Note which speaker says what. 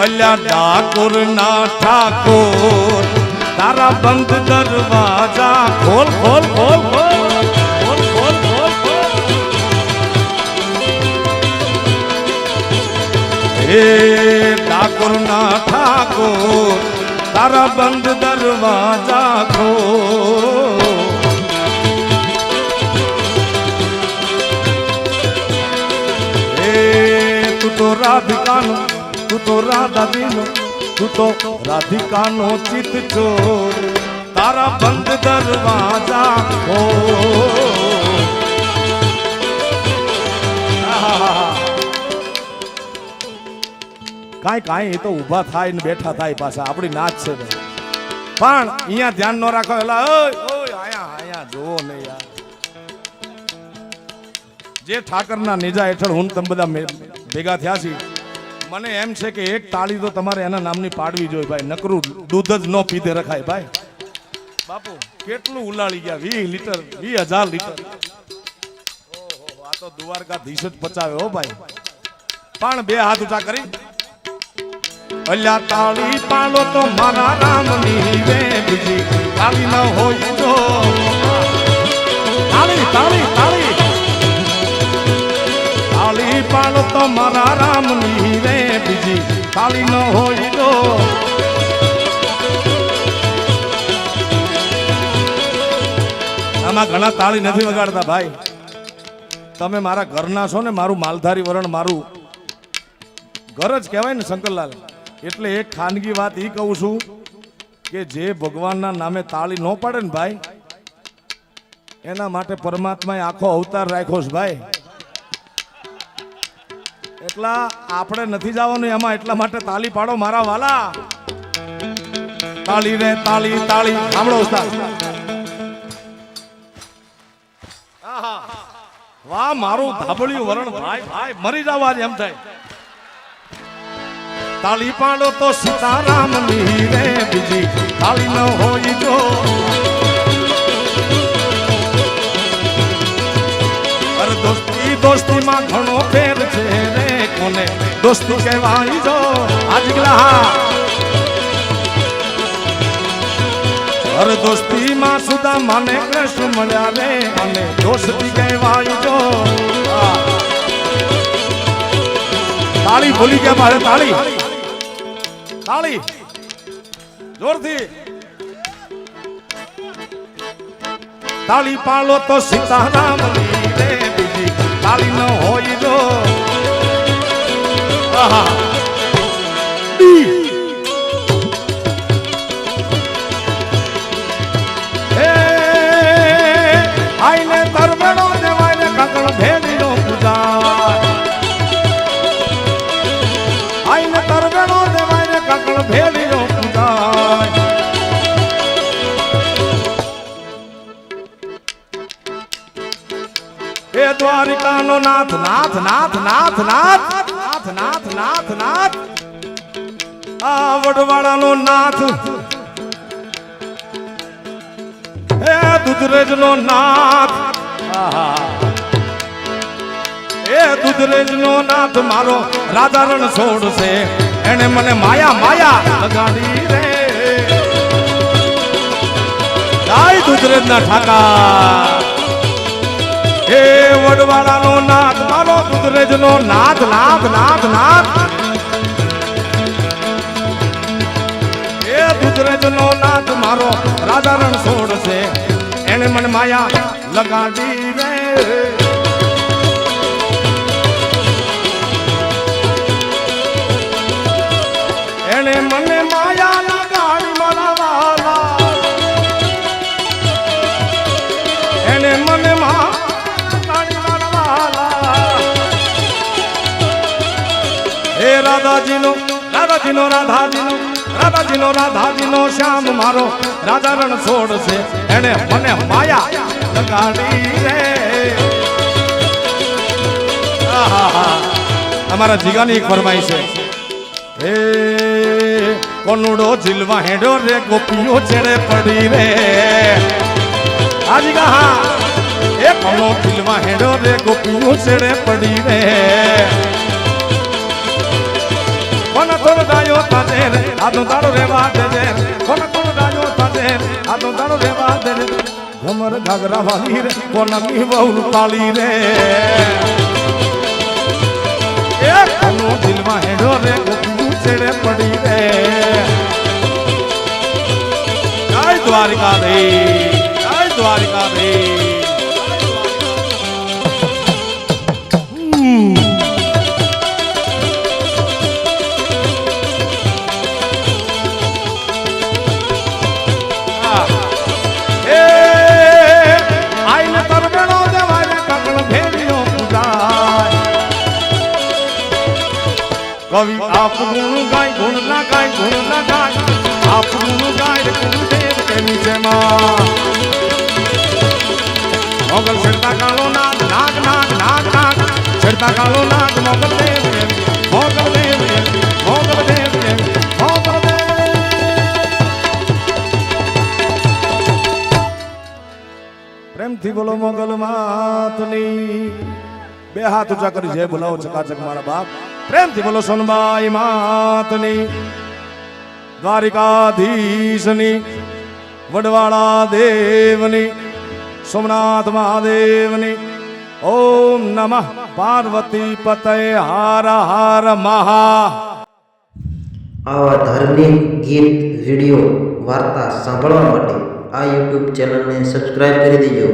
Speaker 1: અલ્યા ડાકોર ના ઠાકોર તારા બંધ દરવાજા ખોલ ખોલ ખોલ ખોલ ખોલ ખોલ ખોલ ખોલ હે ડાકોર ના ઠાકોર તારા બંધ દરવાજા ખોલ તું તો રાધિકાનો તું તો રાધાજીનો તું તો રાધિકાનો ચિત ચોર તારા બંધ દરવાજા ખોલ કાંઈ એ તો ઊભા થાય ને બેઠા થાય પાછા આપણી નાચ છે પણ અહીંયા ધ્યાન ન રાખો એલા આયા જોવો ને યાર જે ઠાકરના નેજા હેઠળ હું તમે બધા ભેગા થયા છીએ મને એમ છે કે એક તાળી તો તમારે એના નામની પાડવી જોઈએ ભાઈ નકરું દૂધ જ ન પીધે રખાય ભાઈ બાપુ કેટલું ઉલાળી ગયા 20 લીટર 20,000 લીટર ઓહો આ તો દ્વારકાધીશ જ પચાવે હો ભાઈ પણ બે હાથ ઊંચા કરી અલ્યા તાળી પાડો તો મારા રામની રે બીજી તાળી ન હોય તો તાળી તાળી તાળી તાળી પાડો તો મારા રામની રે બીજી તાળી ન હોય તો આમાં ઘણા તાળી નથી વગાડતા ભાઈ તમે મારા ઘરના છો ને મારું માલધારી વરણ મારું ઘર જ કહેવાય ને શંકરલાલ એટલે એક ખાનગી વાત એ કહું છું કે જે ભગવાનના નામે તાળી ન પાડે ને ભાઈ એના માટે પરમાત્માએ આખો અવતાર રાખ્યો છે ભાઈ એટલા આપણે નથી જવાનું એમાં એટલા માટે તાળી પાડો મારા વાલા તાળી રે તાળી તાળી સાંભળો ઉસ્તાદ વાહ મારું ધાબળિયું વરણ ભાઈ ભાઈ મરી જવા એમ થાય તાળી પાડો તો સીતારામ ની રે બીજી તાળી ન હોય જો અરે દોસ્તી માં ઘણો ફેર છે રે કોને દોસ્તી કહેવાય જો આજગલા અરે દોસ્તી માં સુદા માને કૃષ્ણ મળ્યા રે અને દોસ્તી કહેવાય જો તાળી ભૂલી ગયા મારે તાળી તાળી જોરથી તાળી પાડો તો સીતારામ ની રે બીજી તાળી ન હોય જો આઈને તરવેણો દેવાય ને કાકણ ભેડીનો પૂજા આઈને તરવેણો દેવાય ને કાકણ ભેડીનો પૂજા એ દ્વારિકાનો નાથ નાથ નાથ નાથ નાથ નાથ નાથ નાથ નાથ આ વડવાળાનો નાથ એ દુધરેજનો નાથ એ દુધરેજનો નાથ મારો રાજા રણ છોડશે એને મને માયા માયા લગાડી રે ગાય દુધરેજના ઠાકા એ વડવાળાનો નાથ મારો દુધરેજનો નાથ નાથ નાથ નાથ એ દુધરેજનો નાથ મારો રાજા રણ છોડશે એને મને માયા લગાડી રે એને મને માયા લગાડી મારા વાલા એને મને હે રાધાજીનો રાધાજીનો રાધાજીનો રાધાજીનો રાધાજીનો શ્યામ મારો રાજા રણ છોડશે એને મને માયા લગાડી રે અમારા જીગાની એક ફરમાઈ છે હે કોનુડો જીલવા હેડો રે ગોપીઓ છેડે પડી રે આજી કા હા એ કોનો જીલવા હેડો રે ગોપીઓ છેડે પડી રે કોને થોડો ડાયો તાજે રે આદો દાડો રેવા દેજે કોને થોડો ડાયો તાજે આદો દાડો રેવા દેજે ઘમર ઘાઘરા વાલી રે કોનમી બહુ કાળી રે એ કોનો દિલમાં હેડો રે ગોપી છેડે પડી રે જય દ્વારિકાધીશ જય દ્વારિકાધીશ कवि आप गुण गाय गुण लगाए आप गुण गाय गुरुदेव के नीचे मां मोगल छड़ता कालो नाग नाग नाग नाग नाग छड़ता कालो नाग मोगल देव मोगल देव मोगल देव मोगल देव प्रेम थी बोलो मोगल मातनी बे हाथ ऊंचा करी जय बोलाओ चकाचक मारा बाप प्रेम थी बोलो सोनबाई मातनी द्वारिकाधीशनी वडवाड़ा देवनी सोमनाथ महादेवनी ओम नमः पार्वती पतये हार हार महा
Speaker 2: આવા ધાર્મિક ગીત વિડીયો વાર્તા સાંભળવા માટે આ યુટ્યુબ ચેનલને સબસ્ક્રાઇબ કરી દેજો।